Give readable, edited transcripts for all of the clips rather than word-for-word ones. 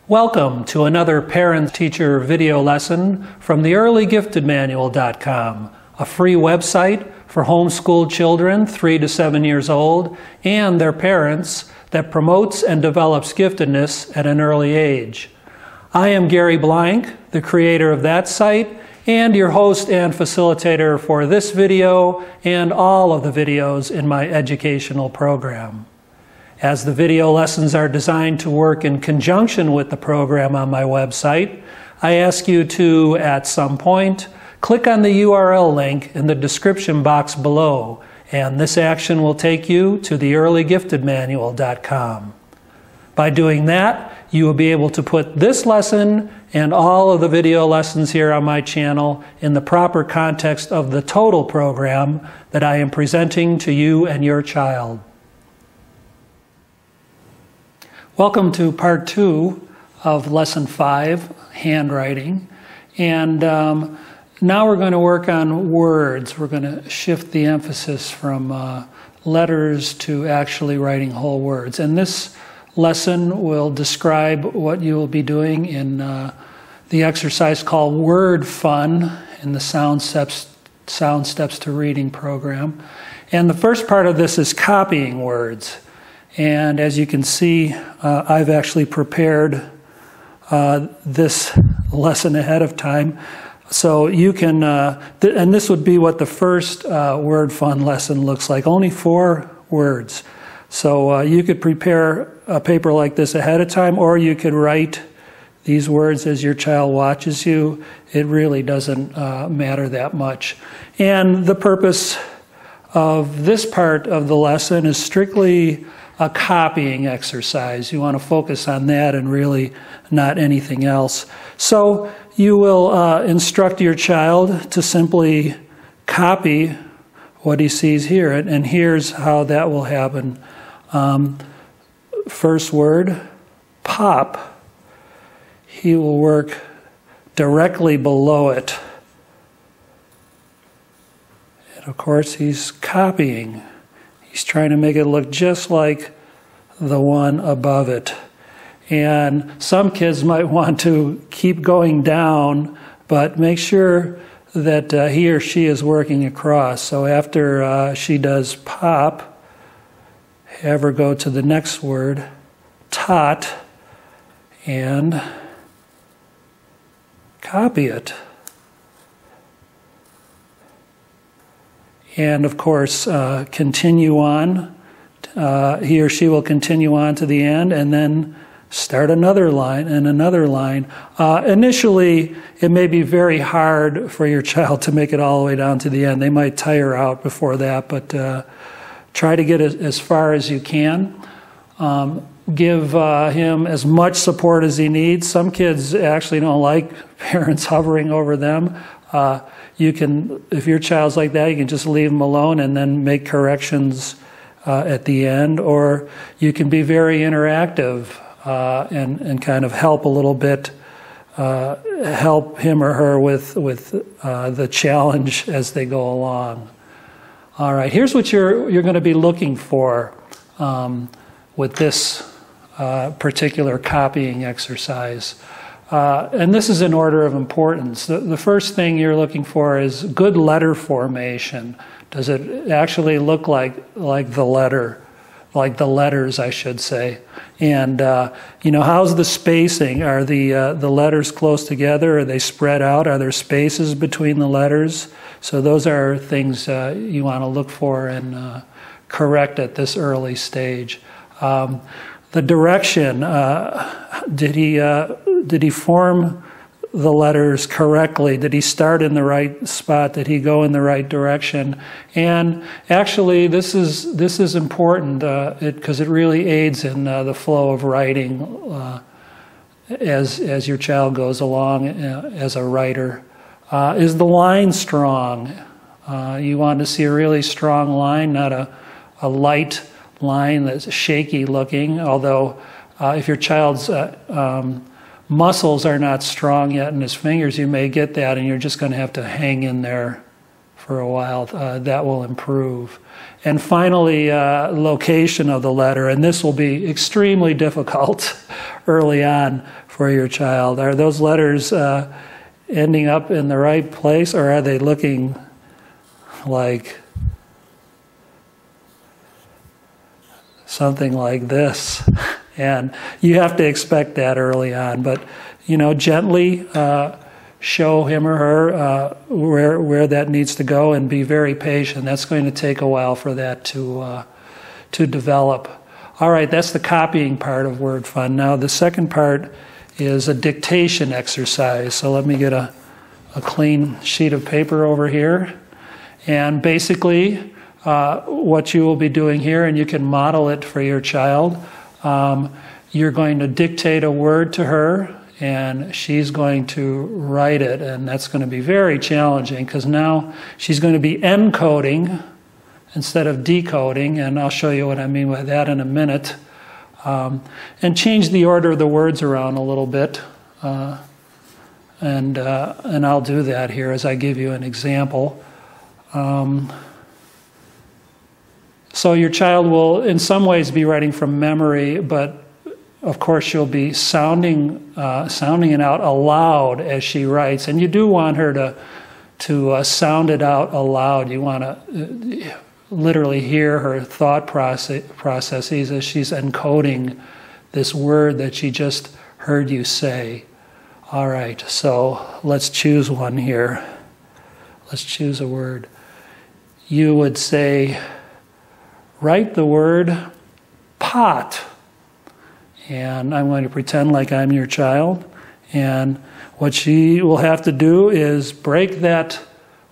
Welcome to another parent-teacher video lesson from the earlygiftedmanual.com, a free website for homeschooled children 3 to 7 years old and their parents that promotes and develops giftedness at an early age. I am Gary Blank, the creator of that site, and your host and facilitator for this video and all of the videos in my educational program. As the video lessons are designed to work in conjunction with the program on my website, I ask you to, at some point, click on the URL link in the description box below, and this action will take you to the earlygiftedmanual.com. By doing that, you will be able to put this lesson and all of the video lessons here on my channel in the proper context of the total program that I am presenting to you and your child. Welcome to part 2 of lesson 5, handwriting. And now we're going to work on words. We're going to shift the emphasis from letters to actually writing whole words. And this lesson will describe what you will be doing in the exercise called Word Fun in the Sound Steps to Reading program. And the first part of this is copying words. And as you can see, I've actually prepared this lesson ahead of time. So you can, and this would be what the first Word Fun lesson looks like, only 4 words. So you could prepare a paper like this ahead of time, or you could write these words as your child watches you. It really doesn't matter that much. And the purpose of this part of the lesson is strictly a copying exercise. You want to focus on that and really not anything else. So you will instruct your child to simply copy what he sees here. And here's how that will happen. First word, pop. He will work directly below it. And of course, he's copying. He's trying to make it look just like the one above it. And some kids might want to keep going down, but make sure that he or she is working across. So after she does pop, have her go to the next word, tot, and copy it. And of course, continue on. He or she will continue on to the end and then start another line and another line. Initially, it may be very hard for your child to make it all the way down to the end. They might tire out before that, but try to get as far as you can. Give him as much support as he needs. Some kids actually don't like parents hovering over them. You can, if your child's like that, you can just leave them alone and then make corrections at the end, or you can be very interactive and kind of help a little bit, help him or her with the challenge as they go along. All right, here's what you're going to be looking for with this particular copying exercise. And this is in order of importance. The first thing you're looking for is good letter formation. Does it actually look like the letter, like the letters, I should say? And you know, how's the spacing? Are the letters close together? Are they spread out? Are there spaces between the letters? So those are things you want to look for and correct at this early stage. The direction, did he form the letters correctly? Did he start in the right spot? Did he go in the right direction? And actually, this is important because it really aids in the flow of writing as your child goes along as a writer. Is the line strong? You want to see a really strong line, not a light line that's shaky looking, although if your child's muscles are not strong yet in his fingers, you may get that, and you're just going to have to hang in there for a while. That will improve. And finally, location of the letter, and this will be extremely difficult early on for your child? Are those letters ending up in the right place, or are they looking like something like this? And you have to expect that early on, but gently show him or her where that needs to go, and be very patient. That's going to take a while for that to develop. All right, that's the copying part of Word Fun. Now the second part is a dictation exercise. So let me get a clean sheet of paper over here. And basically what you will be doing here, and you can model it for your child, you're going to dictate a word to her, and she's going to write it. And that's going to be very challenging, because now she's going to be encoding instead of decoding, and I'll show you what I mean by that in a minute. And change the order of the words around a little bit, and I'll do that here as I give you an example. So your child will, in some ways, be writing from memory, but of course she'll be sounding it out aloud as she writes, and you do want her to sound it out aloud. You want to literally hear her thought processes as she's encoding this word that she just heard you say. All right, so let's choose one here. Let's choose a word. You would say, write the word pot. And I'm going to pretend like I'm your child. And what she will have to do is break that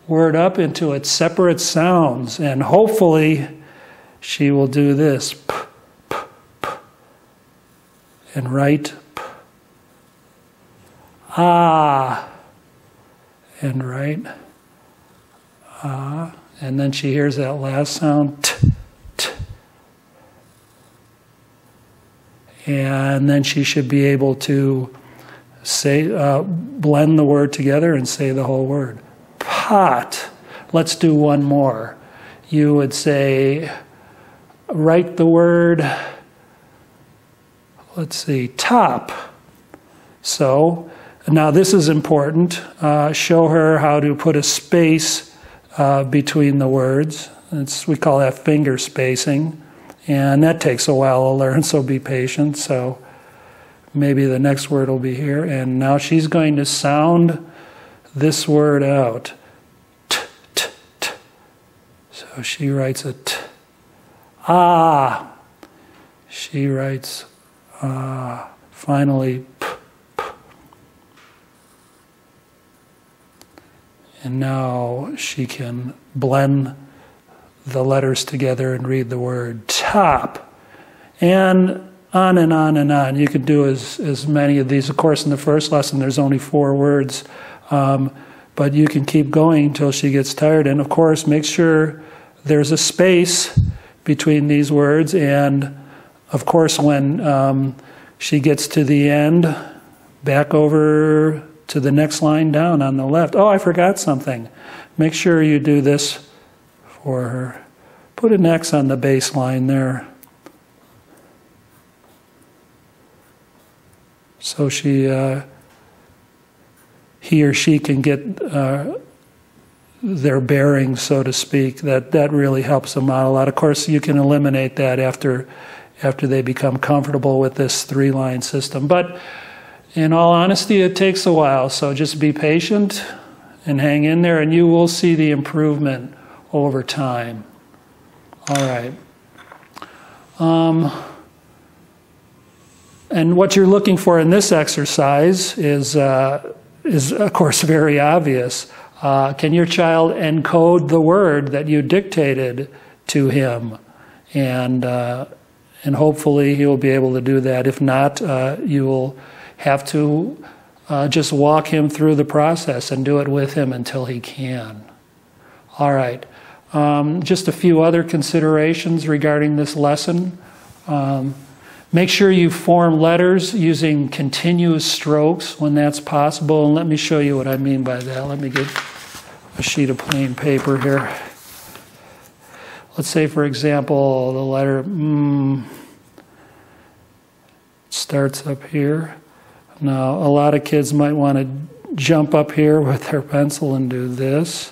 word up into its separate sounds, and hopefully she will do this, p, p, p, and write p, ah, and write ah, and then she hears that last sound, t, t, and then she should be able to say, blend the word together and say the whole word. Pot. Let's do one more. You would say, write the word, let's see, top. So now this is important. Show her how to put a space between the words. We call that finger spacing. And that takes a while to learn, so be patient. So maybe the next word will be here. And now she's going to sound this word out. T, t, t. So she writes a t. Ah. She writes finally p, p. And now she can blend the letters together and read the word top. And on and on and on. You could do as many of these. Of course, in the first lesson, there's only 4 words. But you can keep going until she gets tired. And of course, make sure there's a space between these words. And of course, when she gets to the end, back over to the next line down on the left. Oh, I forgot something. Make sure you do this for her. Put an X on the baseline there. So he or she can get their bearings, so to speak. That really helps them out a lot. Of course, you can eliminate that after they become comfortable with this 3-line system. But in all honesty, it takes a while. So just be patient and hang in there, and you will see the improvement over time. All right. And what you're looking for in this exercise is of course very obvious. Can your child encode the word that you dictated to him? And hopefully he will be able to do that. If not, you will have to just walk him through the process and do it with him until he can. All right. Just a few other considerations regarding this lesson. Make sure you form letters using continuous strokes when that's possible. And let me show you what I mean by that. Let me get a sheet of plain paper here. Let's say, for example, the letter starts up here. Now, a lot of kids might want to jump up here with their pencil and do this,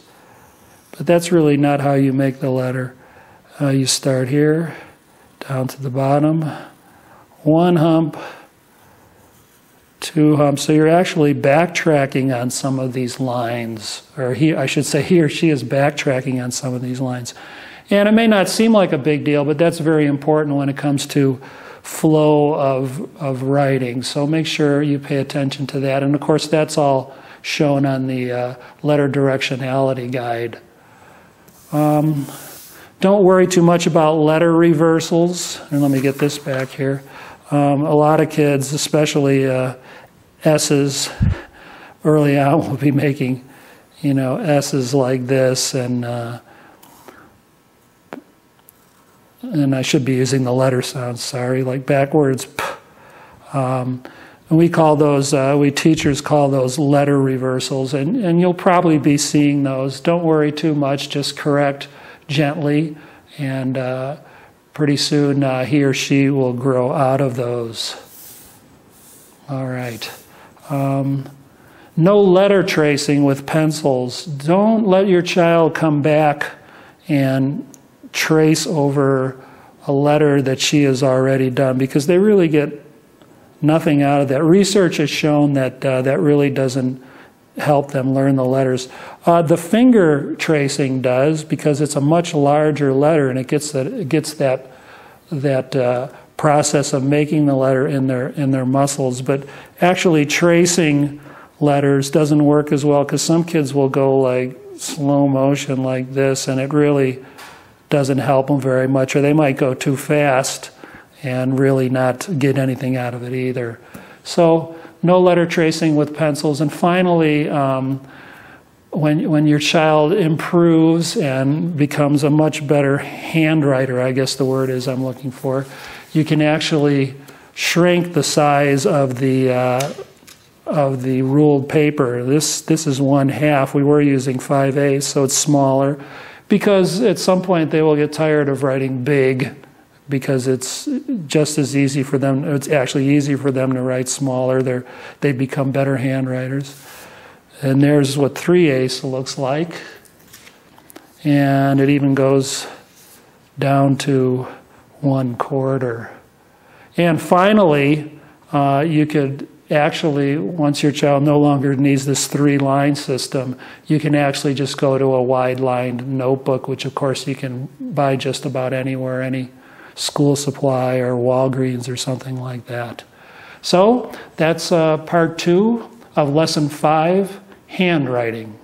but that's really not how you make the letter. You start here, down to the bottom, one hump, two humps. So you're actually backtracking on some of these lines, or I should say he or she is backtracking on some of these lines. And it may not seem like a big deal, but that's very important when it comes to flow of writing. So make sure you pay attention to that. And of course, that's all shown on the letter directionality guide. Don't worry too much about letter reversals. And let me get this back here. A lot of kids, especially S's, early on will be making, S's like this, and I should be using the letter sounds, sorry, like backwards. And we call those, we teachers call those letter reversals, and you'll probably be seeing those. Don't worry too much, just correct gently, and pretty soon he or she will grow out of those. All right. No letter tracing with pencils. Don't let your child come back and trace over a letter that she has already done, because they really get nothing out of that. Research has shown that that really doesn't help them learn the letters. The finger tracing does, because it's a much larger letter, and it gets that process of making the letter in their muscles. But actually tracing letters doesn't work as well, because some kids will go like slow motion like this, and it really doesn't help them very much, or they might go too fast and really not get anything out of it either. So no letter tracing with pencils. And finally, when your child improves and becomes a much better handwriter, I guess the word is I'm looking for, you can actually shrink the size of the ruled paper. This is 1/2. We were using 5/8, so it's smaller, because at some point they will get tired of writing big, because it's just as easy for them. It's actually easy for them to write smaller. They become better handwriters. And there's what 3/8 looks like, and it even goes down to 1/4. And finally, you could actually, once your child no longer needs this 3-line system, you can actually just go to a wide-lined notebook, which of course you can buy just about anywhere, any school supply or Walgreens or something like that. So that's part 2 of lesson 5, handwriting.